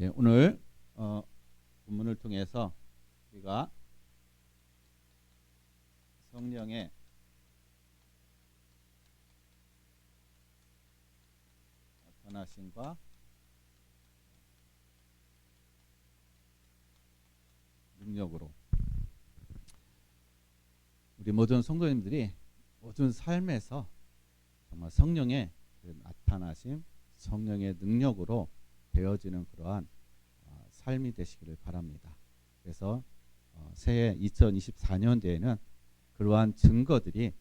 예, 오늘 본문을 통해서 우리가 성령의 나타나심과 능력으로 우리 모든 성도님들이 모든 삶에서 정말 성령의 그 나타나심, 성령의 능력으로 되어지는 그러한 삶이 되시기를 바랍니다. 그래서 새해 2024년도에는 그러한 증거들이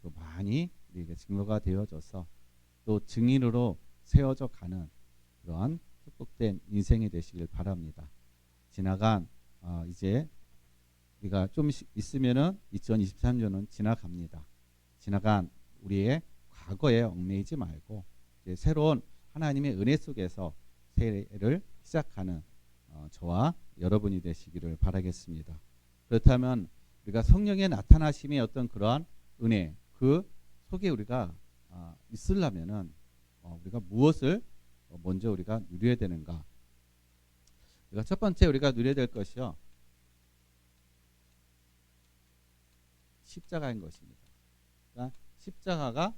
또 많이 우리에게 증거가 되어져서 또 증인으로 세워져 가는 그러한 축복된 인생이 되시길 바랍니다. 지나간 이제 우리가 좀 있으면은 2023년은 지나갑니다. 지나간 우리의 과거에 얽매이지 말고 이제 새로운 하나님의 은혜 속에서 새해를 시작하는 저와 여러분이 되시기를 바라겠습니다. 그렇다면 우리가 성령의 나타나심의 어떤 그러한 은혜 그 속에 우리가 있으려면은 우리가 무엇을 먼저 우리가 누려야 되는가? 우리가 첫 번째 우리가 누려야 될 것이요 십자가인 것입니다. 그러니까 십자가가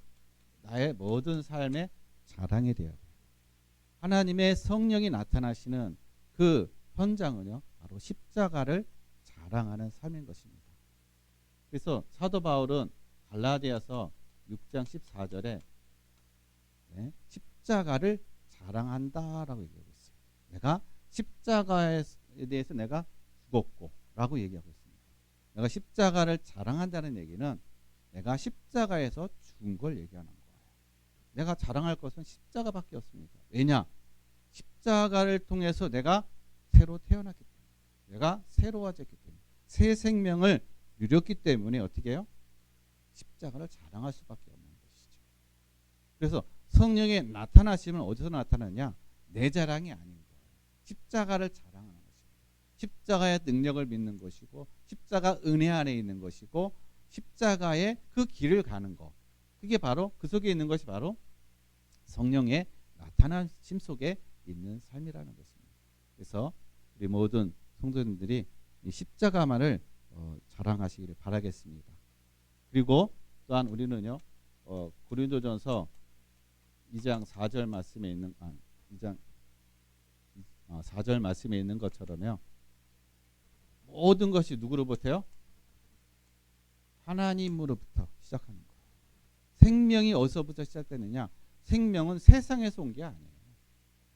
나의 모든 삶의 자랑이 되어야 돼요. 하나님의 성령이 나타나시는 그 현장은요 바로 십자가를 자랑하는 삶인 것입니다. 그래서 사도 바울은 갈라디아서 6장 14절에 십자가를 자랑한다라고 얘기하고 있어요. 내가 십자가에 대해서 내가 죽었고 라고 얘기하고 있습니다. 내가 십자가를 자랑한다는 얘기는 내가 십자가에서 죽은 걸 얘기하는 거예요. 내가 자랑할 것은 십자가밖에 없습니다. 왜냐? 십자가를 통해서 내가 새로 태어났기 때문에, 내가 새로워졌기 때문에, 새 생명을 누렸기 때문에 어떻게 해요? 십자가를 자랑할 수밖에 없는 것이죠. 그래서 성령의 나타나심은 어디서 나타나냐? 내 자랑이 아닌 거예요. 십자가를 자랑하는 것입니다. 십자가의 능력을 믿는 것이고, 십자가 은혜 안에 있는 것이고, 십자가의 그 길을 가는 것. 그게 바로 그 속에 있는 것이 바로 성령의 나타나심 속에 있는 삶이라는 것입니다. 그래서 우리 모든 성도님들이 이 십자가만을 자랑하시기를 바라겠습니다. 그리고 또한 우리는요 고린도전서 2장 4절 말씀에 있는 2장 4절 말씀에 있는 것처럼요 모든 것이 누구로부터요? 하나님으로부터 시작하는 거예요. 생명이 어디서부터 시작되느냐? 생명은 세상에서 온 게 아니에요.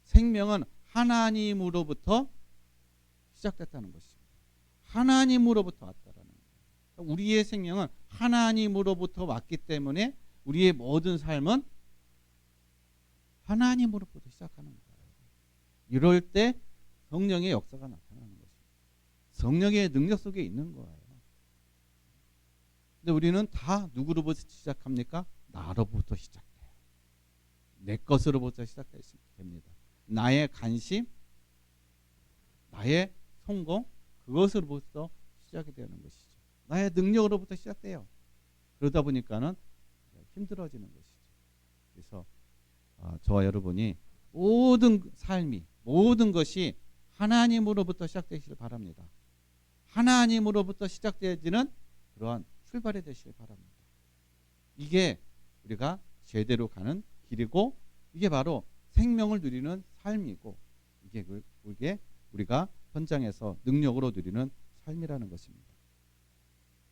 생명은 하나님으로부터 시작됐다는 것입니다. 하나님으로부터 왔다라는 거예요. 우리의 생명은 하나님으로부터 왔기 때문에 우리의 모든 삶은 하나님으로부터 시작하는 거예요. 이럴 때 성령의 역사가 나타나는 것입니다. 성령의 능력 속에 있는 거예요. 근데 우리는 다 누구로부터 시작합니까? 나로부터 시작돼요. 내 것으로부터 시작됩니다. 나의 관심, 나의 성공, 그것으로부터 시작이 되는 것이죠. 나의 능력으로부터 시작돼요. 그러다 보니까는 힘들어지는 것이죠. 그래서 저와 여러분이 모든 삶이, 모든 것이 하나님으로부터 시작되시길 바랍니다. 하나님으로부터 시작되어지는 그러한 출발이 되시길 바랍니다. 이게 우리가 제대로 가는 길이고 이게 바로 생명을 누리는 삶이고 이게 우리가 현장에서 능력으로 누리는 삶이라는 것입니다.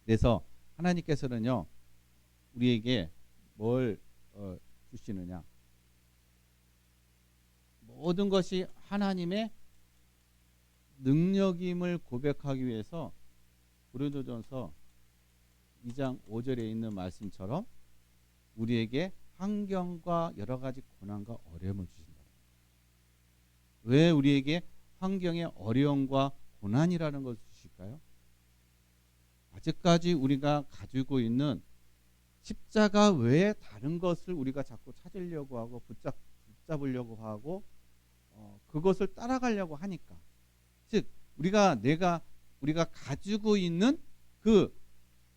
그래서 하나님께서는요 우리에게 뭘 주시느냐? 모든 것이 하나님의 능력임을 고백하기 위해서 고린도전서 2장 5절에 있는 말씀처럼 우리에게 환경과 여러 가지 고난과 어려움을 주신다. 왜 우리에게 환경의 어려움과 고난이라는 것을 주실까요? 아직까지 우리가 가지고 있는 십자가 외에 다른 것을 우리가 자꾸 찾으려고 하고 붙잡으려고 하고 그것을 따라가려고 하니까, 즉 우리가 가지고 있는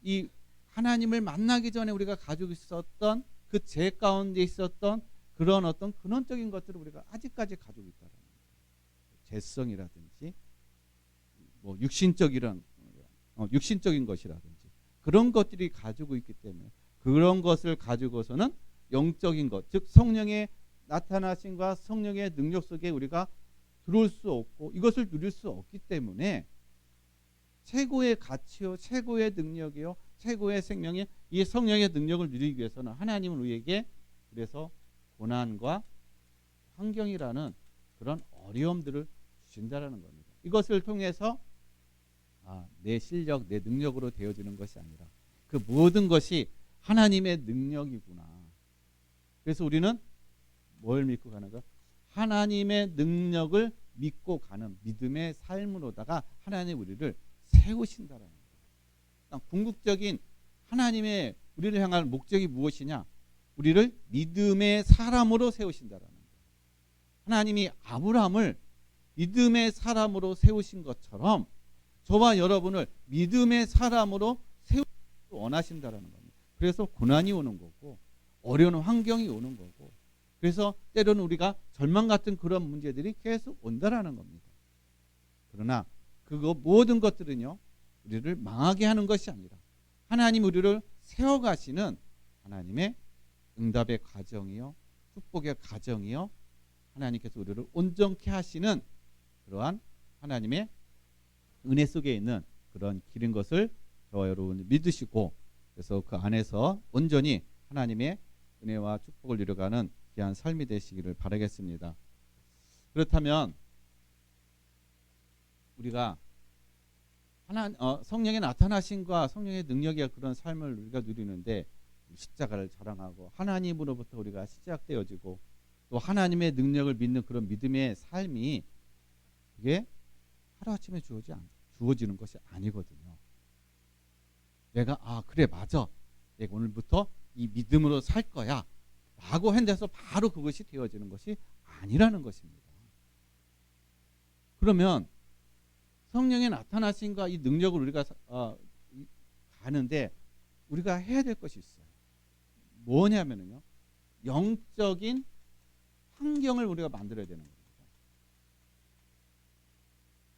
이 하나님을 만나기 전에 우리가 가지고 있었던 그 죄 가운데 있었던 그런 어떤 근원적인 것들을 우리가 아직까지 가지고 있다는 거예요. 죄성이라든지 뭐 육신적인 것이라든지 그런 것들이 가지고 있기 때문에 그런 것을 가지고서는 영적인 것, 즉 성령의 나타나심과 성령의 능력 속에 우리가 들어올 수 없고 이것을 누릴 수 없기 때문에 최고의 가치요, 최고의 능력이요, 최고의 생명이 이 성령의 능력을 누리기 위해서는 하나님은 우리에게 그래서 고난과 환경이라는 그런 어려움들을 주신다라는 겁니다. 이것을 통해서 내 실력, 내 능력으로 되어지는 것이 아니라 그 모든 것이 하나님의 능력이구나. 그래서 우리는 뭘 믿고 가는가? 하나님의 능력을 믿고 가는 믿음의 삶으로다가 하나님 우리를 세우신다라는 거예요. 궁극적인 하나님의 우리를 향할 목적이 무엇이냐? 우리를 믿음의 사람으로 세우신다라는 거예요. 하나님이 아브라함을 믿음의 사람으로 세우신 것처럼 저와 여러분을 믿음의 사람으로 세우기 원하신다라는 겁니다. 그래서 고난이 오는 거고 어려운 환경이 오는 거고 그래서 때로는 우리가 절망 같은 그런 문제들이 계속 온다라는 겁니다. 그러나 그거 모든 것들은요 우리를 망하게 하는 것이 아니라 하나님 우리를 세워가시는 하나님의 응답의 과정이요 축복의 과정이요 하나님께서 우리를 온전케 하시는 그러한 하나님의 은혜 속에 있는 그런 길인 것을 저와 여러분이 믿으시고 그래서 그 안에서 온전히 하나님의 은혜와 축복을 누려가는 귀한 삶이 되시기를 바라겠습니다. 그렇다면 우리가 성령의 나타나심과 성령의 능력의 그런 삶을 우리가 누리는데 십자가를 자랑하고 하나님으로부터 우리가 시작되어지고 또 하나님의 능력을 믿는 그런 믿음의 삶이 그게 하루아침에 주어지는 것이 아니거든요. 내가 그래 맞아 내가 오늘부터 이 믿음으로 살 거야 라고 한데서 바로 그것이 되어지는 것이 아니라는 것입니다. 그러면 성령의 나타나심과 이 능력을 우리가 가는데 우리가 해야 될 것이 있어요. 뭐냐면요 영적인 환경을 우리가 만들어야 되는 겁니다.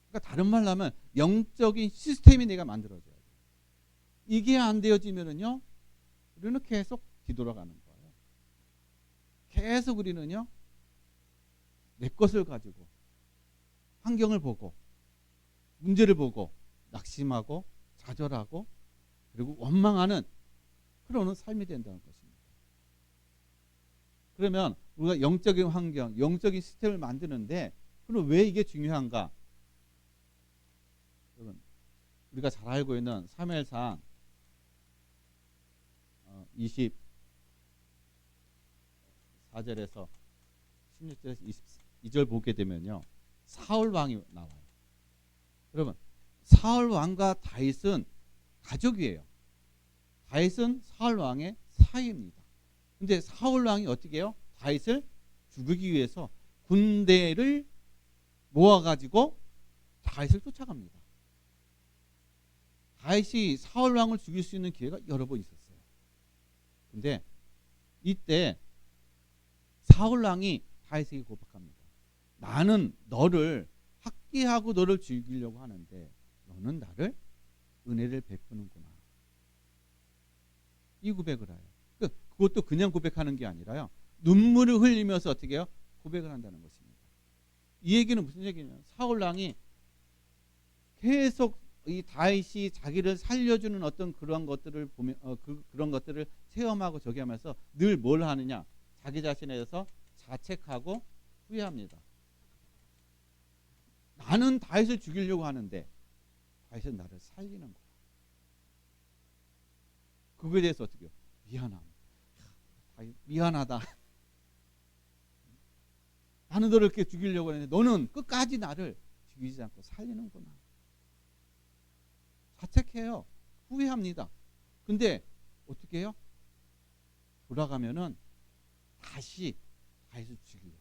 그러니까 다른 말로 하면 영적인 시스템이 내가 만들어져야 돼요. 이게 안 되어지면은요 우리는 계속 뒤돌아가는 거예요. 계속 우리는요 내 것을 가지고 환경을 보고 문제를 보고 낙심하고 좌절하고 그리고 원망하는 그런 삶이 된다는 것입니다. 그러면 우리가 영적인 환경, 영적인 시스템을 만드는데 그럼 왜 이게 중요한가? 여러분 우리가 잘 알고 있는 사무엘상 24절에서 16절에서 22절 보게 되면요 사울 왕이 나와요. 여러분 사울 왕과 다윗은 가족이에요. 다윗은 사울 왕의 사위입니다. 근데 사울 왕이 어떻게 해요? 다윗을 죽이기 위해서 군대를 모아가지고 다윗을 쫓아갑니다. 다윗이 사울 왕을 죽일 수 있는 기회가 여러 번 있었어요. 근데 이때 사울 왕이 다윗에게 고백합니다. 나는 너를 학대하고 너를 죽이려고 하는데 너는 나를 은혜를 베푸는구나. 이 고백을 해요. 그것도 그냥 고백하는 게 아니라요. 눈물을 흘리면서 어떻게 해요? 고백을 한다는 것입니다. 이 얘기는 무슨 얘기냐면 사울 왕이 계속 이 다윗이 자기를 살려주는 어떤 그런 것들을 보면 그런 것들을 체험하고 저기 하면서 늘 뭘 하느냐? 자기 자신에 대해서 자책하고 후회합니다. 나는 다윗을 죽이려고 하는데 다윗은 나를 살리는 거야. 그거에 대해서 어떻게 해요? 미안하다. 나는 너를 이렇게 죽이려고 했는데 너는 끝까지 나를 죽이지 않고 살리는구나. 자책해요. 후회합니다. 근데 어떻게 해요? 돌아가면은 다시 다윗을 죽이려고.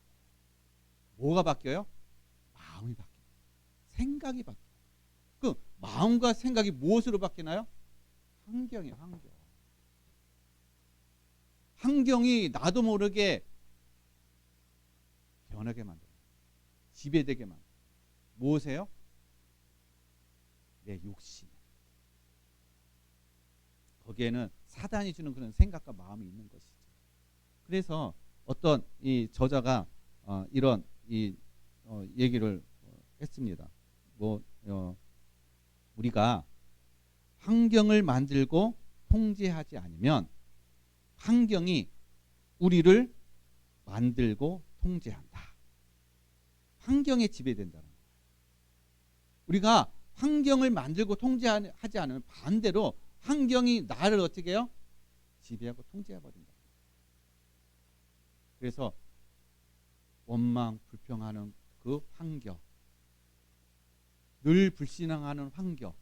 뭐가 바뀌어요? 마음이 바뀌어요. 생각이 바뀌어요. 그 마음과 생각이 무엇으로 바뀌나요? 환경이에요. 환경이 나도 모르게 변하게 만들어요. 지배되게 만들어요. 무엇이에요? 내 욕심. 거기에는 사단이 주는 그런 생각과 마음이 있는 것이죠. 그래서 어떤 이 저자가 이런 이 얘기를 했습니다. 뭐 우리가 환경을 만들고 통제하지 않으면 환경이 우리를 만들고 통제한다. 환경에 지배된다는 거예요. 우리가 환경을 만들고 통제하지 않으면 반대로 환경이 나를 어떻게 해요? 지배하고 통제해버린다. 그래서 원망, 불평하는 그 환경, 늘 불신앙하는 환경,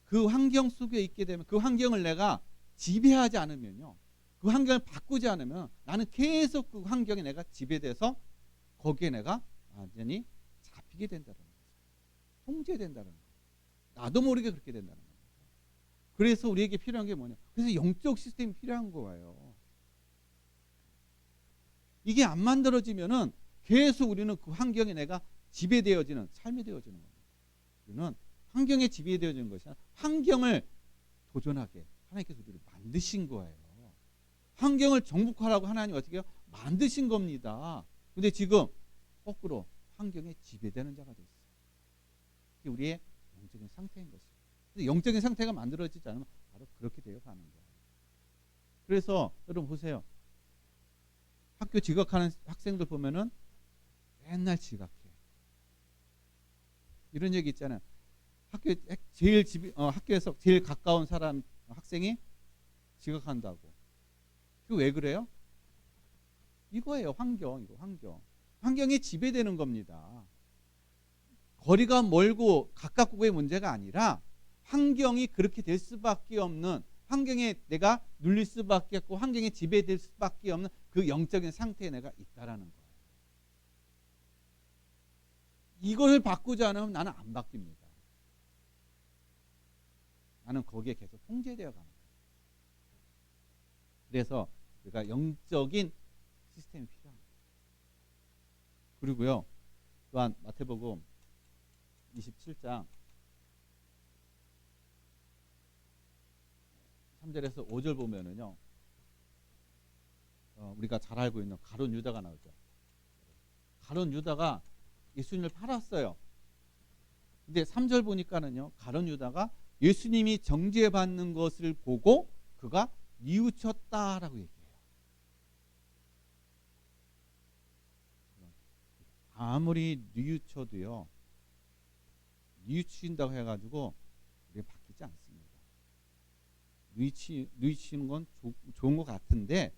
그 환경 속에 있게 되면 그 환경을 내가 지배하지 않으면요, 그 환경을 바꾸지 않으면 나는 계속 그 환경에 내가 지배돼서 거기에 내가 완전히 잡히게 된다는 거죠. 통제된다는 거예요. 나도 모르게 그렇게 된다는 거예요. 그래서 우리에게 필요한 게 뭐냐? 그래서 영적 시스템이 필요한 거예요. 이게 안 만들어지면은 계속 우리는 그 환경에 내가 지배되어지는 삶이 되어지는 겁니다. 우리는 환경에 지배되어지는 것이 아니라 환경을 도전하게 하나님께서 우리를 만드신 거예요. 환경을 정복하라고 하나님 어떻게 해요? 만드신 겁니다. 근데 지금 거꾸로 환경에 지배되는 자가 됐어요. 이게 우리의 영적인 상태인 것이에요. 그래서 영적인 상태가 만들어지지 않으면 바로 그렇게 되어 가는 거예요. 그래서 여러분 보세요. 학교 지각하는 학생들 보면은 맨날 지각해. 이런 얘기 있잖아요. 학교에서 제일 가까운 사람 학생이 지각한다고. 그 왜 그래요? 이거예요. 환경이 지배되는 겁니다. 거리가 멀고 가깝고의 문제가 아니라 환경이 그렇게 될 수밖에 없는, 환경에 내가 눌릴 수밖에 없고 환경에 지배될 수밖에 없는 그 영적인 상태에 내가 있다라는 거예요. 이걸 바꾸지 않으면 나는 안 바뀝니다. 나는 거기에 계속 통제되어 가는 거예요. 그래서 우리가 영적인 시스템이 필요합니다. 그리고요, 또한 마태복음 27장 3절에서 5절 보면은요, 우리가 잘 알고 있는 가룟 유다가 나오죠. 가룟 유다가 예수님을 팔았어요. 근데 3절 보니까는요, 가룟 유다가 예수님이 정죄받는 것을 보고 그가 뉘우쳤다라고 얘기해요. 아무리 뉘우쳐도요, 뉘우친다고 해가지고 우리 바뀌지 않습니다. 뉘우치는 건 좋은 것 같은데,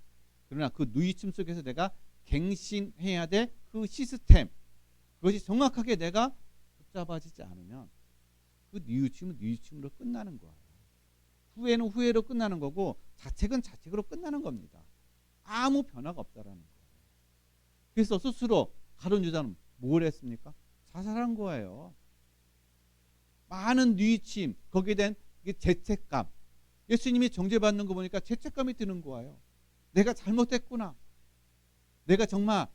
그러나 그 뉘우침 속에서 내가 갱신해야 될 그 시스템, 그것이 정확하게 내가 붙잡아지지 않으면 그 뉘우침은 뉘우침으로 끝나는 거예요. 후회는 후회로 끝나는 거고 자책은 자책으로 끝나는 겁니다. 아무 변화가 없다라는 거예요. 그래서 스스로 가룟 유다는 뭘 했습니까? 자살한 거예요. 많은 뉘우침, 거기에 대한 죄책감, 예수님이 정죄받는 거 보니까 죄책감이 드는 거예요. 내가 잘못했구나. 내가 정말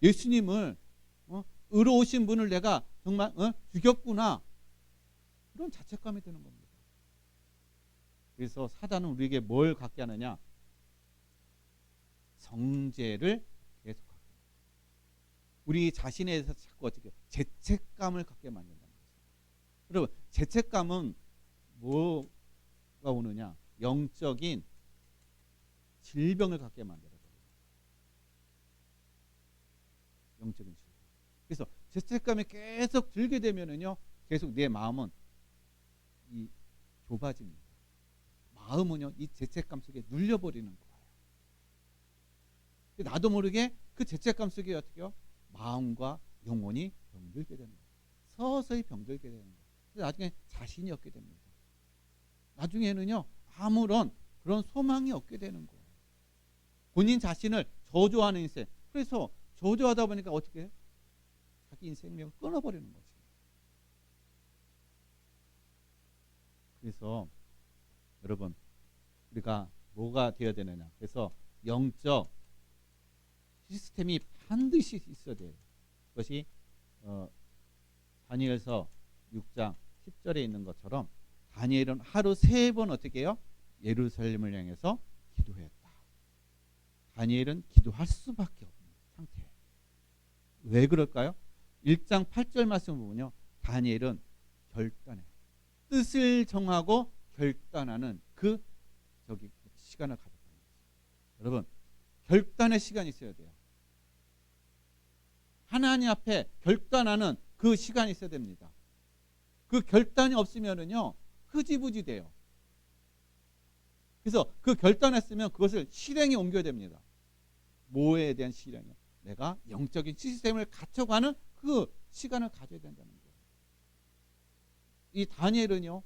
예수님을 의로우신 분을 내가 정말 죽였구나. 그런 자책감이 드는 겁니다. 그래서 사단은 우리에게 뭘 갖게 하느냐? 정죄를 계속 갖게 합니다. 우리 자신에 대해서 자꾸 어떻게 죄책감을 갖게 만든다는 거죠. 여러분, 죄책감은 뭐가 오느냐? 영적인 질병을 갖게 만들어요. 영적인 질병. 그래서 죄책감이 계속 들게 되면은요, 계속 내 마음은 좁아집니다. 마음은요, 이 죄책감 속에 눌려버리는 거예요. 나도 모르게 그 죄책감 속에 어떻게요? 마음과 영혼이 병들게 되는 거예요. 서서히 병들게 되는 거예요. 그래서 나중에 자신이 없게 됩니다. 나중에는요, 아무런 그런 소망이 없게 되는 거예요. 본인 자신을 저주하는 인생. 그래서 저주하다 보니까 어떻게 해요? 자기 인생 생명을 끊어버리는 거죠. 그래서 여러분, 우리가 뭐가 되어야 되느냐? 그래서 영적 시스템이 반드시 있어야 돼요. 그것이 다니엘서 6장 10절에 있는 것처럼 다니엘은 하루 3번 어떻게 해요? 예루살렘을 향해서 기도했다. 다니엘은 기도할 수밖에 없는 상태예요. 왜 그럴까요? 1장 8절 말씀 보면요. 다니엘은 결단해. 뜻을 정하고 결단하는 그 시간을 가졌다는 거죠. 여러분, 결단의 시간이 있어야 돼요. 하나님 앞에 결단하는 그 시간이 있어야 됩니다. 그 결단이 없으면은요, 흐지부지 돼요. 그래서 그 결단했으면 그것을 실행에 옮겨야 됩니다. 뭐에 대한 실행이요? 내가 영적인 시스템을 갖춰가는 그 시간을 가져야 된다는 거예요. 이 다니엘은요,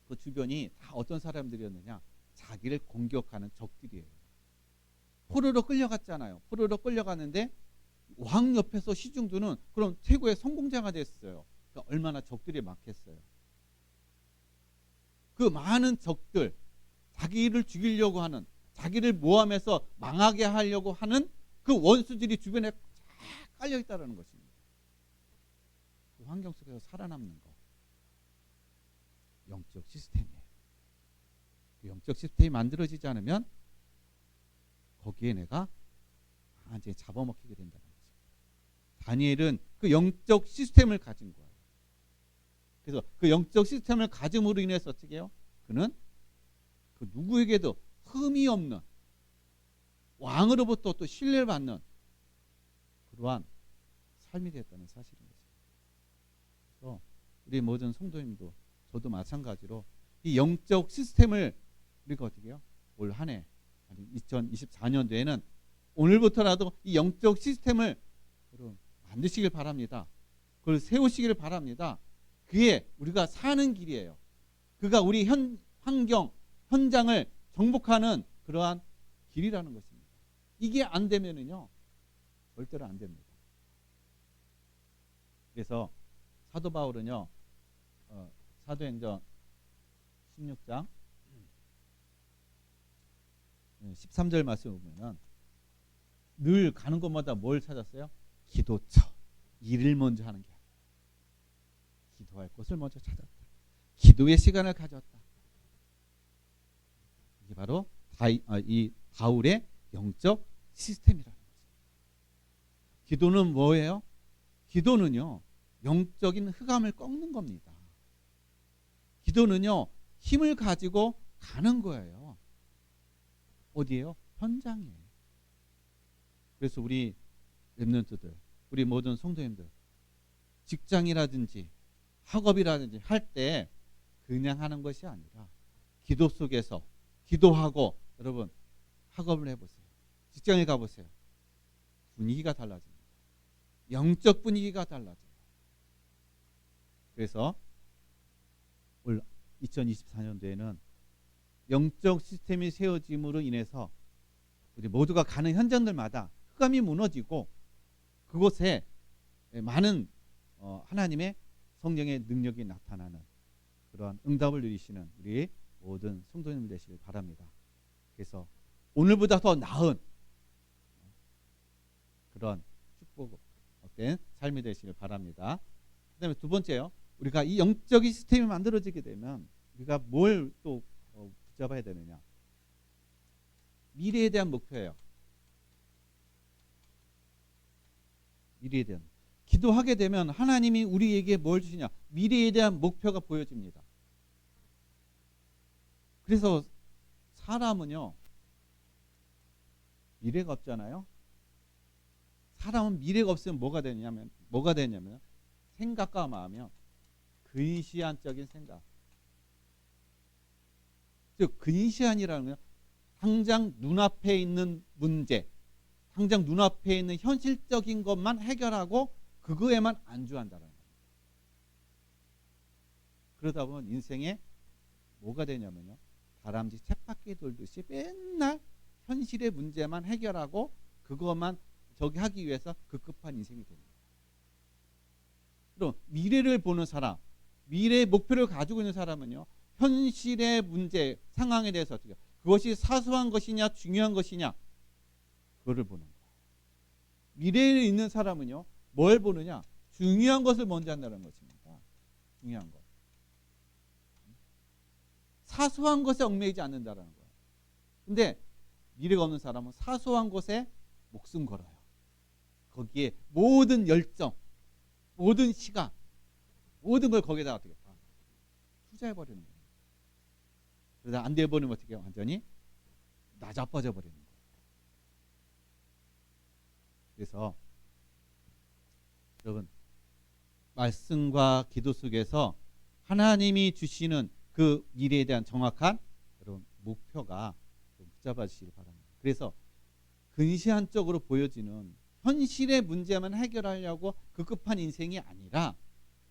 그 주변이 다 어떤 사람들이었느냐? 자기를 공격하는 적들이에요. 포로로 끌려갔잖아요. 포로로 끌려갔는데 왕 옆에서 시중두는 그런 최고의 성공자가 됐어요. 그러니까 얼마나 적들이 많겠어요. 그 많은 적들, 자기를 죽이려고 하는, 자기를 모함해서 망하게 하려고 하는 그 원수들이 주변에 쫙 깔려 있다는 것입니다. 그 환경 속에서 살아남는 거, 영적 시스템이에요. 그 영적 시스템이 만들어지지 않으면 거기에 내가 완전히 잡아먹히게 된다는 것입니다. 다니엘은 그 영적 시스템을 가진 거예요. 그래서 그 영적 시스템을 가짐으로 인해서 어떻게 해요? 그는 그 누구에게도 흠이 없는, 왕으로부터 또 신뢰를 받는 그러한 삶이 되었다는 사실입니다. 그래서 우리 모든 성도님도 저도 마찬가지로 이 영적 시스템을 우리가 어떻게 해요? 올 한 해, 2024년도에는 오늘부터라도 이 영적 시스템을 여러분 만드시길 바랍니다. 그걸 세우시길 바랍니다. 그게 우리가 사는 길이에요. 그가 우리 환경, 현장을 정복하는 그러한 길이라는 것입니다. 이게 안 되면은요, 절대로 안 됩니다. 그래서 사도 바울은요, 사도행전 16장 13절 말씀을 보면은 늘 가는 곳마다 뭘 찾았어요? 기도처, 일을 먼저 하는 게 아니에요. 기도할 곳을 먼저 찾았다. 기도의 시간을 가졌다. 이게 바로 이 바울의 영적 시스템이라는 거죠. 기도는 뭐예요? 기도는요, 영적인 흑암을 꺾는 겁니다. 기도는요, 힘을 가지고 가는 거예요. 어디예요? 현장이에요. 그래서 우리 렘넌트들, 우리 모든 성도님들, 직장이라든지 학업이라든지 할 때 그냥 하는 것이 아니라 기도 속에서 기도하고, 여러분 학업을 해보세요. 직장에 가보세요. 분위기가 달라집니다. 영적 분위기가 달라져요. 그래서 올 2024년도에는 영적 시스템이 세워짐으로 인해서 우리 모두가 가는 현장들마다 흑암이 무너지고 그곳에 많은 하나님의 성령의 능력이 나타나는 그러한 응답을 누리시는 우리 모든 성도님들 되시길 바랍니다. 그래서 오늘보다 더 나은 그런 축복된 삶이 되시길 바랍니다. 그 다음에 두 번째요. 우리가 이 영적인 시스템이 만들어지게 되면 우리가 뭘 또 붙잡아야 되느냐. 미래에 대한 목표예요. 미래에 대한. 기도하게 되면 하나님이 우리에게 뭘 주시냐. 미래에 대한 목표가 보여집니다. 그래서 사람은요, 미래가 없잖아요. 사람은 미래가 없으면 뭐가 되냐면 생각과 마음이요, 근시안적인 생각. 즉 근시안이라는 건 당장 눈앞에 있는 문제, 당장 눈앞에 있는 현실적인 것만 해결하고 그거에만 안주한다는 거예요. 그러다 보면 인생에 뭐가 되냐면요, 다람쥐 쳇바퀴 돌듯이 맨날 현실의 문제만 해결하고 그것만 하기 위해서 급급한 인생이 됩니다. 그럼 미래를 보는 사람, 미래의 목표를 가지고 있는 사람은요, 현실의 문제, 상황에 대해서 어떻게, 그것이 사소한 것이냐 중요한 것이냐, 그거를 보는 거예요. 미래에 있는 사람은요, 뭘 보느냐, 중요한 것을 먼저 한다는 거죠. 중요한 거. 사소한 것에 얽매이지 않는다라는 거예요. 근데 미래가 없는 사람은 사소한 것에 목숨 걸어요. 거기에 모든 열정, 모든 시간, 모든 걸 거기에다 어떻게 다 투자해버리는 거예요. 그러다 안 돼버리면 어떻게 해요? 완전히 나자빠져 버리는 거예요. 그래서 여러분, 말씀과 기도 속에서 하나님이 주시는 그 미래에 대한 정확한 여러분 목표가 좀 붙잡아 주시길 바랍니다. 그래서 근시안적으로 보여지는 현실의 문제만 해결하려고 급급한 인생이 아니라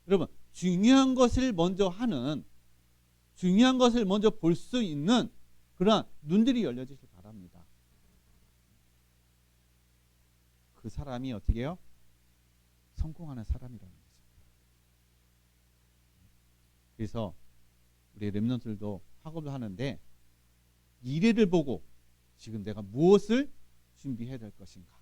여러분 중요한 것을 먼저 하는, 중요한 것을 먼저 볼 수 있는 그런 눈들이 열려지길 바랍니다. 그 사람이 어떻게 해요? 성공하는 사람이라는 거죠. 그래서 우리 렘넌트들도 학업을 하는데 미래를 보고 지금 내가 무엇을 준비해야 될 것인가,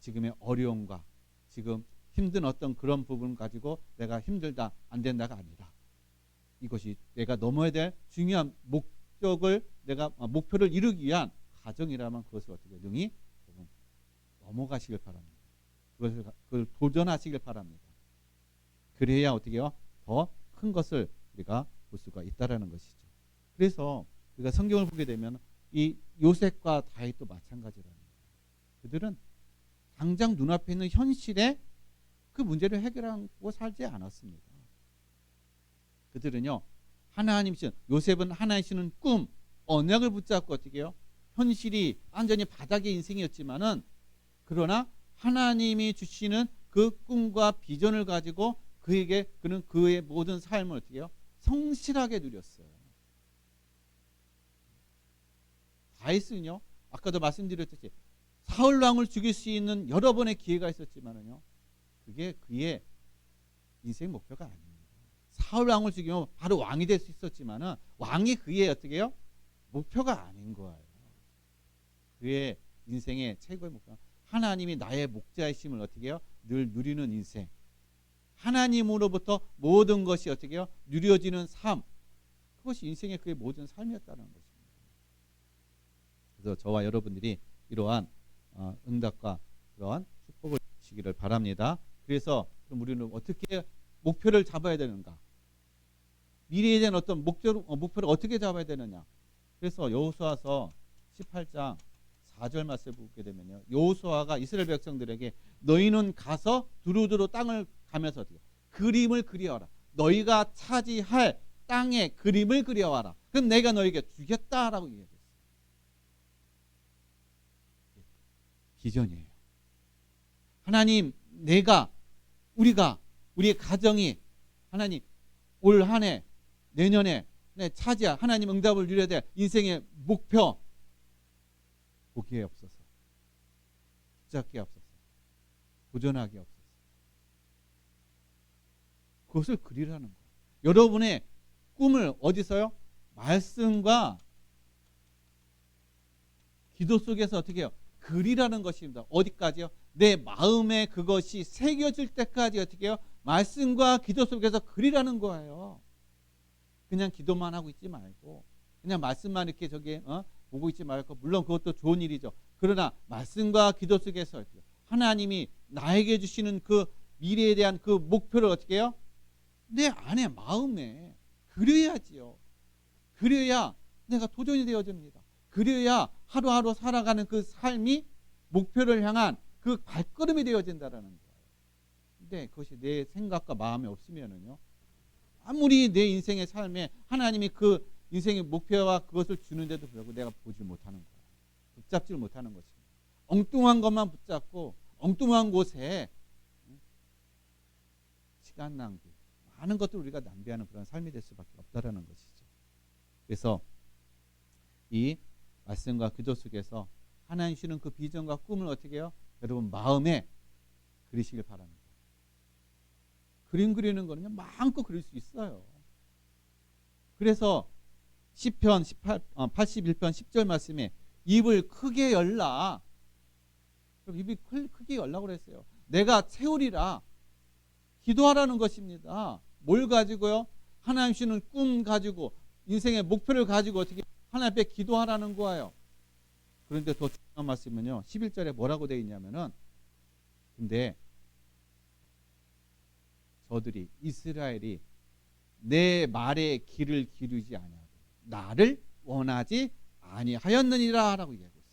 지금의 어려움과 지금 힘든 어떤 그런 부분 가지고 내가 힘들다 안 된다가 아니라 이것이 내가 넘어야 될 중요한 목표를 이루기 위한 과정이라면 그것을 어떻게 능히 넘어가시길 바랍니다. 그걸 도전하시길 바랍니다. 그래야 어떻게 해요? 더 큰 것을 우리가 볼 수가 있다라는 것이죠. 그래서 우리가 성경을 보게 되면 이 요셉과 다윗도 마찬가지라는 거예요. 그들은 당장 눈앞에 있는 현실에 그 문제를 해결하고 살지 않았습니다. 그들은요, 하나님이신, 요셉은 하나님이시는 꿈, 언약을 붙잡고 어떻게 해요? 현실이 완전히 바닥의 인생이었지만은 그러나 하나님이 주시는 그 꿈과 비전을 가지고 그는 그의 모든 삶을 어떻게 해요? 성실하게 누렸어요. 다윗은요, 아까도 말씀드렸듯이 사울 왕을 죽일 수 있는 여러 번의 기회가 있었지만은요, 그게 그의 인생 목표가 아닙니다. 사울 왕을 죽이면 바로 왕이 될 수 있었지만은 왕이 그의 어떻게 해요? 목표가 아닌 거예요. 그의 인생의 최고의 목표는 하나님이 나의 목자이심을 어떻게 해요? 늘 누리는 인생. 하나님으로부터 모든 것이 어떻게 해요? 누려지는 삶. 그것이 인생의 그의 모든 삶이었다는 것입니다. 그래서 저와 여러분들이 이러한 응답과 그러한 축복을 주시기를 바랍니다. 그래서 그럼 우리는 어떻게 목표를 잡아야 되는가? 미래에 대한 어떤 목표를 어떻게 잡아야 되느냐? 그래서 여호수아서 18장 4절 말씀을 보게 되면요, 여호수아가 이스라엘 백성들에게 너희는 가서 두루두루 땅을 가면서 어떻게 그림을 그려와라. 너희가 차지할 땅의 그림을 그려와라. 그럼 내가 너에게 주겠다라고 얘기했어요. 비전이에요. 하나님, 우리의 가정이 하나님 올 한 해, 내년에 차지할 하나님 응답을 누려야 될 인생의 목표, 보기에 없어서, 붙잡기에 없어서, 도전하기에 없어서, 그것을 그리라는 거예요. 여러분의 꿈을 어디서요? 말씀과 기도 속에서 어떻게 해요? 그리라는 것입니다. 어디까지요? 내 마음에 그것이 새겨질 때까지 어떻게 해요? 말씀과 기도 속에서 그리라는 거예요. 그냥 기도만 하고 있지 말고, 그냥 말씀만 이렇게 보고 있지 말고, 물론 그것도 좋은 일이죠. 그러나 말씀과 기도 속에서 하나님이 나에게 주시는 그 미래에 대한 그 목표를 어떻게 해요? 내 안에 마음에 그려야지요. 그려야 내가 도전이 되어집니다. 그려야 하루하루 살아가는 그 삶이 목표를 향한 그 발걸음이 되어진다라는 거예요. 근데 그것이 내 생각과 마음에 없으면은요, 아무리 내 인생의 삶에 하나님이 그 인생의 목표와 그것을 주는데도 불구하고 내가 보지 못하는 거예요. 붙잡지를 못하는 것입니다. 엉뚱한 것만 붙잡고 엉뚱한 곳에 시간 낭비, 많은 것들을 우리가 낭비하는 그런 삶이 될 수밖에 없다라는 것이죠. 그래서 이 말씀과 기도 속에서 하나님 주시는 그 비전과 꿈을 어떻게 해요? 여러분 마음에 그리시길 바랍니다. 그림 그리는 거는요, 마음껏 그릴 수 있어요. 그래서 시편 81편 10절 말씀에 입을 크게 열라. 입이 크게 열라고 그랬어요. 내가 채우리라. 기도하라는 것입니다. 뭘 가지고요? 하나님 주시는 꿈 가지고 인생의 목표를 가지고 어떻게 하나님 앞에 기도하라는 거예요. 그런데 더 중요한 말씀은요. 11절에 뭐라고 되어 있냐면은 근데 저들이 이스라엘이 내 말에 귀를 기르지 아니하고 나를 원하지 아니하였느니라 라고 얘기하고 있어요.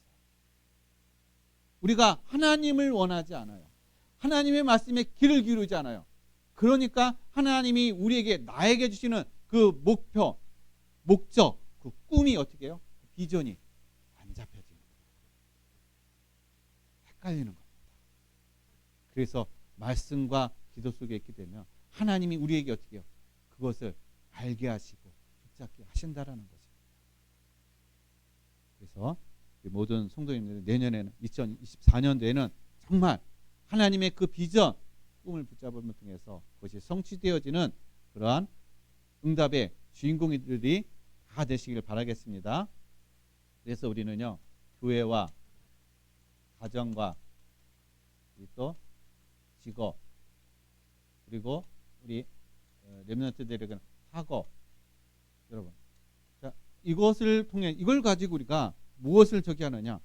우리가 하나님을 원하지 않아요. 하나님의 말씀에 귀를 기르지 않아요. 그러니까 하나님이 우리에게 나에게 주시는 그 목표, 목적, 그 꿈이 어떻게 해요? 그 비전이 안 잡혀지는 거예요. 헷갈리는 겁니다. 그래서 말씀과 기도 속에 있게 되면 하나님이 우리에게 어떻게 해요? 그것을 알게 하시고 붙잡게 하신다라는 것입니다. 그래서 모든 성도님들 내년에는 2024년도에는 정말 하나님의 그 비전, 꿈을 붙잡음을 통해서 그것이 성취되어지는 그러한 응답의 주인공들이 다 되시길 바라겠습니다. 그래서 우리는요, 교회와 가정과 또 직업 그리고 우리 렘넌트들에게는 학업, 여러분, 자, 이것을 통해 이걸 가지고 우리가 무엇을 저기 하느냐?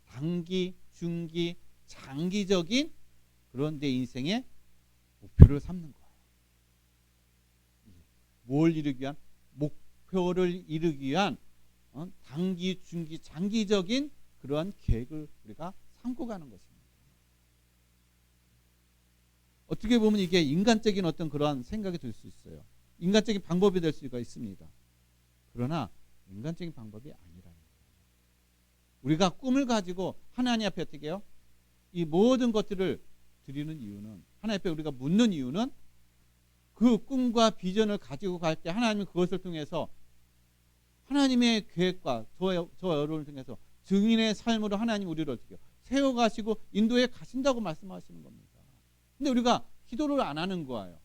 단기, 중기, 장기적인 그런 내 인생의 목표를 삼는 거예요. 뭘 이루기 위한? 목표를 이루기 위한 단기, 중기, 장기적인 그러한 계획을 우리가 삼고 가는 것입니다. 어떻게 보면 이게 인간적인 어떤 그러한 생각이 들 수 있어요. 인간적인 방법이 될 수가 있습니다. 그러나 인간적인 방법이 아니라는 거예요. 우리가 꿈을 가지고 하나님 앞에 어떻게 해요? 이 모든 것들을 드리는 이유는, 하나님 앞에 우리가 묻는 이유는 그 꿈과 비전을 가지고 갈 때 하나님은 그것을 통해서 하나님의 계획과 저 여러분을 통해서 증인의 삶으로 하나님 우리를 어떻게 해요? 세워가시고 인도에 가신다고 말씀하시는 겁니다. 근데 우리가 기도를 안 하는 거예요.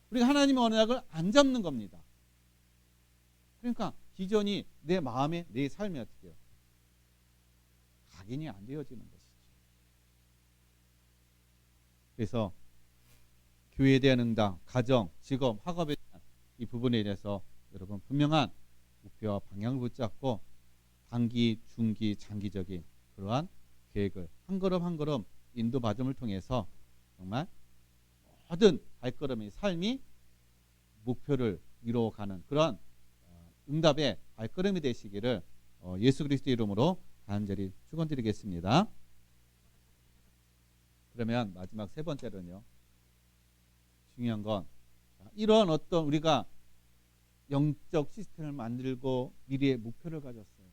우리가 하나님의 언약을 안 잡는 겁니다. 그러니까 비전이 내 마음에, 내 삶에 어떻게 해요? 각인이 안 되어지는 것이죠. 그래서 교회에 대한 응답, 가정, 직업, 학업에 대한 이 부분에 대해서 여러분 분명한 목표와 방향을 붙잡고 단기, 중기, 장기적인 그러한 계획을 한 걸음 한 걸음 인도받음을 통해서 정말 모든 발걸음의 삶이 목표를 이루어가는 그런 응답의 발걸음이 되시기를 예수 그리스도의 이름으로 간절히 축원드리겠습니다. 그러면 마지막 세 번째로는요. 중요한 건 이러한 어떤 우리가 영적 시스템을 만들고 미래의 목표를 가졌어요.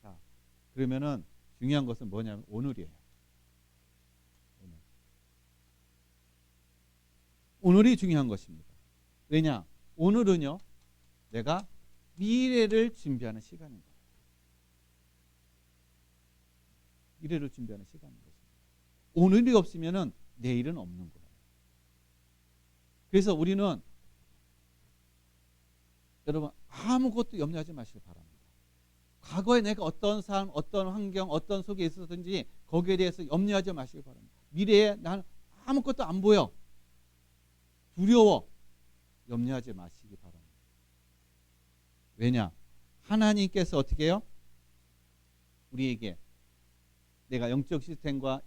자, 그러면은 중요한 것은 뭐냐면 오늘이에요. 오늘이 중요한 것입니다. 왜냐? 오늘은요, 내가 미래를 준비하는 시간인 거예요. 미래를 준비하는 시간인 것입니다. 오늘이 없으면은 내일은 없는 거예요. 그래서 우리는 여러분 아무것도 염려하지 마시기 바랍니다. 과거에 내가 어떤 삶, 어떤 환경, 어떤 속에 있었든지 거기에 대해서 염려하지 마시기 바랍니다. 미래에 나는 아무것도 안 보여. 두려워. 염려하지 마시기 바랍니다. 왜냐? 하나님께서 어떻게 해요? 우리에게 내가 영적 시스템과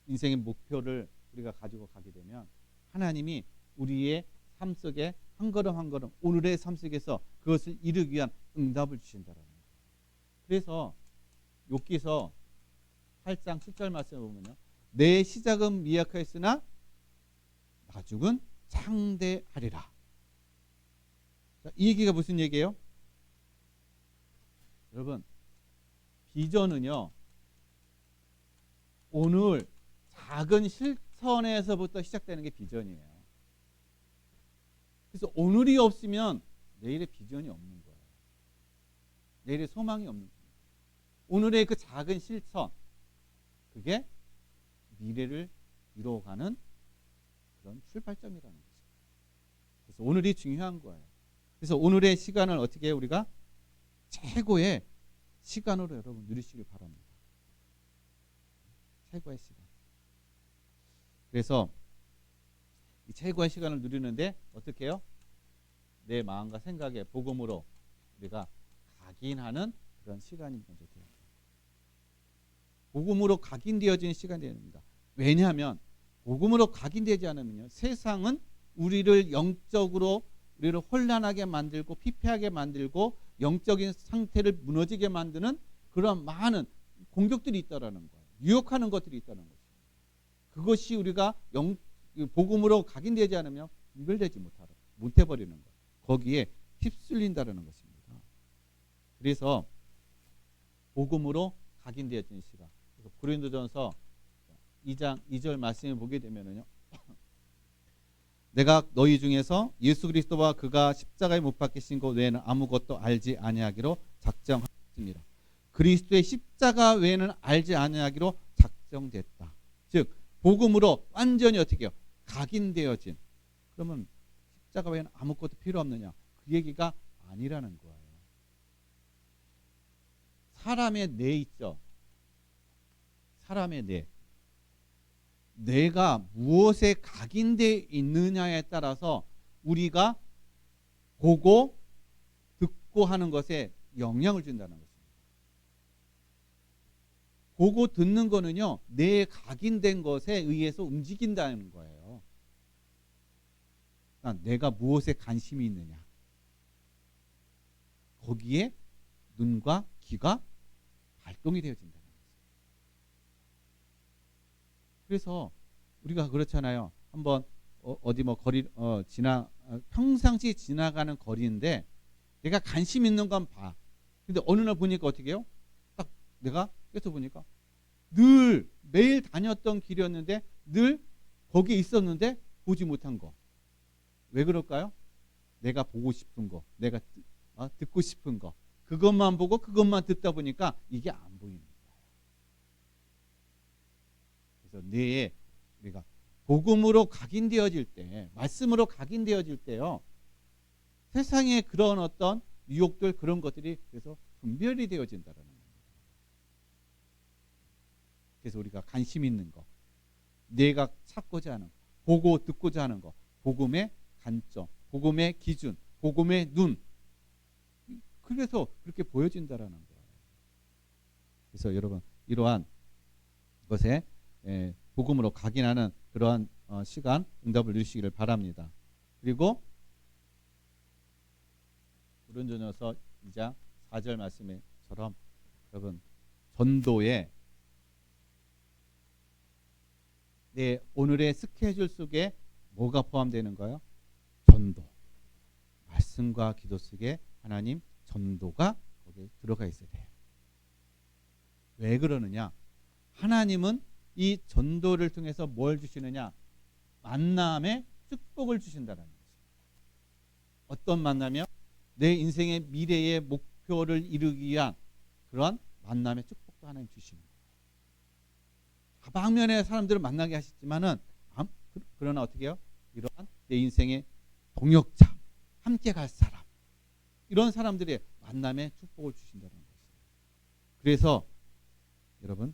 인생의 목표를 우리가 가지고 가게 되면 하나님이 우리의 삶 속에 한 걸음 한 걸음 오늘의 삶 속에서 그것을 이루기 위한 응답을 주신다라는 거예요. 그래서 욥기서 8장 10절 말씀을 보면요. 내 시작은 미약하였으나 나중은 창대하리라. 자, 이 얘기가 무슨 얘기예요? 여러분, 비전은요. 오늘 작은 실천에서부터 시작되는 게 비전이에요. 그래서 오늘이 없으면 내일의 비전이 없는 거예요. 내일의 소망이 없는 거예요. 오늘의 그 작은 실천, 그게 미래를 이루어가는 그런 출발점이라는 거죠. 그래서 오늘이 중요한 거예요. 그래서 오늘의 시간을 어떻게 우리가 최고의 시간으로 여러분 누리시길 바랍니다. 최고의 시간. 그래서 이 최고의 시간을 누리는데 어떻게 해요? 내 마음과 생각에 복음으로 우리가 각인하는 그런 시간이 먼저 돼요. 복음으로 각인되어진 시간이 됩니다. 왜냐하면 복음으로 각인되지 않으면요, 세상은 우리를 영적으로 우리를 혼란하게 만들고 피폐하게 만들고 영적인 상태를 무너지게 만드는 그런 많은 공격들이 있다라는 거예요. 유혹하는 것들이 있다는 거죠. 그것이 우리가 복음으로 각인되지 않으면 분별되지 못해버리는 거예요. 거기에 휩쓸린다라는 것입니다. 그래서 복음으로 각인되어진 시간. 그래서 고린도전서 2장 2절 말씀을 보게 되면은요, 내가 너희 중에서 예수 그리스도와 그가 십자가에 못 박히신 것 외에는 아무것도 알지 아니하기로 작정하였습니다. 그리스도의 십자가 외에는 알지 아니하기로 작정됐다. 즉 복음으로 완전히 어떻게 해요? 각인되어진. 그러면 십자가 외에는 아무것도 필요 없느냐? 그 얘기가 아니라는 거예요. 사람의 뇌 있죠. 사람의 뇌. 뇌가 무엇에 각인되어 있느냐에 따라서 우리가 보고 듣고 하는 것에 영향을 준다는 것입니다. 보고 듣는 거는요, 뇌에 각인된 것에 의해서 움직인다는 거예요. 그러니까 내가 무엇에 관심이 있느냐, 거기에 눈과 귀가 발동이 되어진다는 거죠. 그래서 우리가 그렇잖아요. 한번 어디 뭐 거리 평상시 지나가는 거리인데 내가 관심 있는 건 봐. 근데 어느 날 보니까 어떻게 해요? 딱 내가 계속 보니까 늘 매일 다녔던 길이었는데 늘 거기에 있었는데 보지 못한 거. 왜 그럴까요? 내가 보고 싶은 거, 내가 듣고 싶은 거, 그것만 보고 그것만 듣다 보니까 이게 안 보이는 거예요. 그래서 뇌에 우리가 복음으로 각인되어질 때, 말씀으로 각인되어질 때요, 세상의 그런 어떤 유혹들, 그런 것들이 그래서 분별이 되어진다는 겁니다. 그래서 우리가 관심 있는 거, 내가 찾고자 하는 거, 보고 듣고자 하는 거, 복음의 관점, 복음의 기준, 복음의 눈, 그래서 그렇게 보여진다라는 거예요. 그래서 여러분, 이러한 것에 복음으로 각인하는 그러한 시간, 응답을 누리시기를 바랍니다. 그리고 고린도전서 2장 4절 말씀처럼 여러분, 전도에 오늘의 스케줄 속에 뭐가 포함되는 거예요? 전도. 말씀과 기도 속에 하나님 전도가 거기에 들어가 있어야 돼요. 왜 그러느냐? 하나님은 이 전도를 통해서 뭘 주시느냐? 만남의 축복을 주신다는 것입니다. 어떤 만남이요? 내 인생의 미래의 목표를 이루기 위한 그런 만남의 축복도 하나님 주시는 거예요. 다방면의 사람들을 만나게 하시지만은 그러나 어떻게 해요? 이러한 내 인생의 동역자, 함께 갈 사람, 이런 사람들의 만남의 축복을 주신다는 것이에요. 그래서 여러분,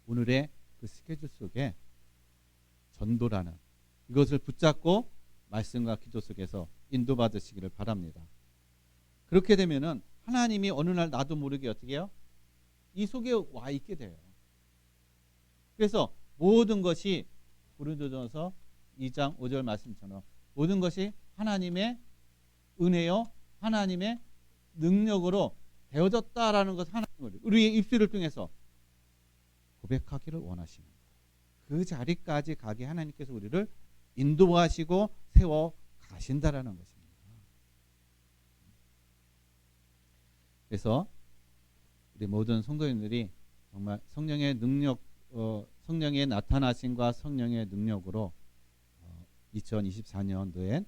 오늘의 그 스케줄 속에 전도라는 이것을 붙잡고 말씀과 기도 속에서 인도받으시기를 바랍니다. 그렇게 되면은 하나님이 어느 날 나도 모르게 어떻게 해요? 이 속에 와 있게 돼요. 그래서 모든 것이 고린도전서 2장 5절 말씀처럼 모든 것이 하나님의 은혜요, 하나님의 능력으로 되어졌다라는 것을 하나님을 우리의 입술을 통해서 고백하기를 원하시는 거예요. 그 자리까지 가게 하나님께서 우리를 인도하시고 세워 가신다라는 것입니다. 그래서 우리 모든 성도인들이 정말 성령의 능력, 성령의 나타나심과 성령의 능력으로 2024년도엔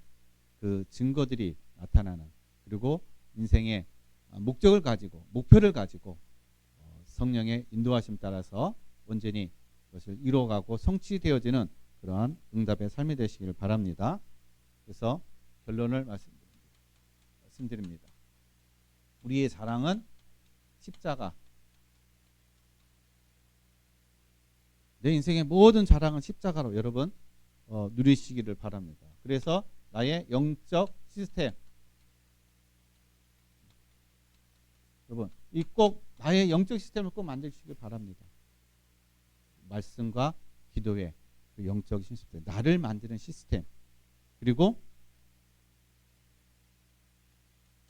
그 증거들이 나타나는, 그리고 인생의 목적을 가지고 목표를 가지고 성령의 인도하심 따라서 온전히 그것을 이루어가고 성취되어지는 그러한 응답의 삶이 되시기를 바랍니다. 그래서 결론을 말씀드립니다. 우리의 자랑은 십자가. 내 인생의 모든 자랑은 십자가로 여러분 누리시기를 바랍니다. 그래서 나의 영적 시스템, 여러분 이 꼭 나의 영적 시스템을 꼭 만드시길 바랍니다. 말씀과 기도의 그 영적 시스템, 나를 만드는 시스템, 그리고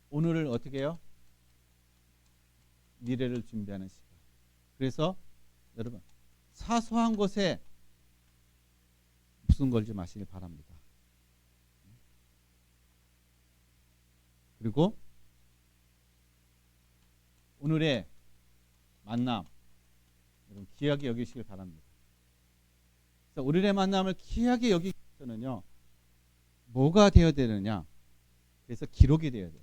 오늘을 어떻게 해요? 미래를 준비하는 시간. 그래서 여러분 사소한 것에 무슨 걸지 마시길 바랍니다. 그리고 오늘의 만남 여러분 귀하게 여기시길 바랍니다. 그래서 오늘의 만남을 귀하게 여기기 위해서는요, 뭐가 되어야 되느냐? 그래서 기록이 되어야 돼요.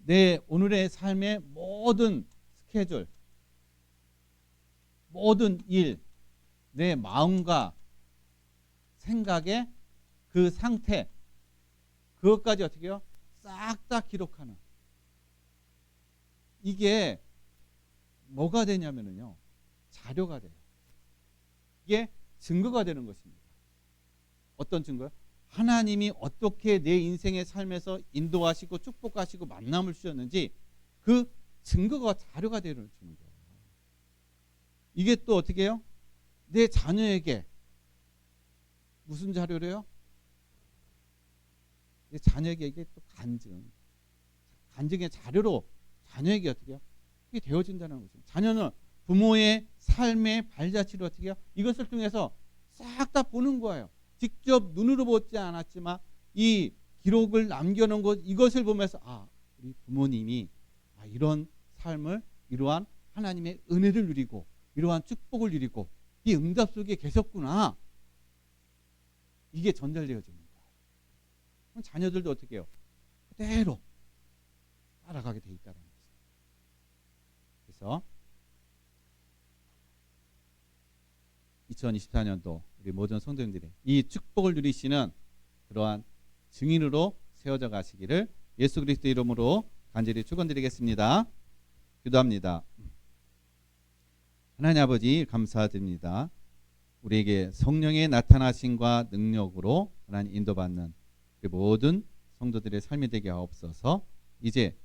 내 오늘의 삶의 모든 스케줄, 모든 일, 내 마음과 생각의 그 상태, 그것까지 어떻게 해요? 싹 다 기록하는. 이게 뭐가 되냐면요, 자료가 돼요. 이게 증거가 되는 것입니다. 어떤 증거요? 하나님이 어떻게 내 인생의 삶에서 인도하시고 축복하시고 만남을 주셨는지 그 증거가 자료가 되는 거예요. 이게 또 어떻게 해요? 내 자녀에게 무슨 자료래요? 내 자녀에게 이게 또 간증의 자료로 자녀에게 어떻게 해요? 이게 되어진다는 거죠. 자녀는 부모의 삶의 발자취를 어떻게 해요? 이것을 통해서 싹 다 보는 거예요. 직접 눈으로 보지 않았지만 이 기록을 남겨놓은 것, 이것을 보면서 우리 부모님이 이런 삶을, 이러한 하나님의 은혜를 누리고 이러한 축복을 누리고 이 응답 속에 계셨구나. 이게 전달되어지는 거예요. 그럼 자녀들도 어떻게 해요? 그대로 따라가게 돼 있다는 거죠. 그래서 2024년도 우리 모든 성도님들이 이 축복을 누리시는 그러한 증인으로 세워져 가시기를 예수 그리스도 이름으로 간절히 축원드리겠습니다. 기도합니다. 하나님 아버지 감사드립니다. 우리에게 성령의 나타나심과 능력으로 하나님 인도받는 그 모든 성도들의 삶이 되게 하옵소서. 이제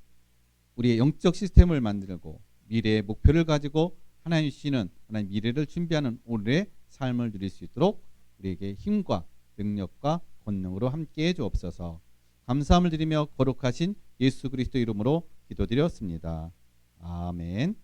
우리의 영적 시스템을 만들고 미래의 목표를 가지고 하나님 주시는 하나님 미래를 준비하는 오늘의 삶을 누릴 수 있도록 우리에게 힘과 능력과 권능으로 함께해 주옵소서. 감사함을 드리며 거룩하신 예수 그리스도 이름으로 기도드렸습니다. 아멘.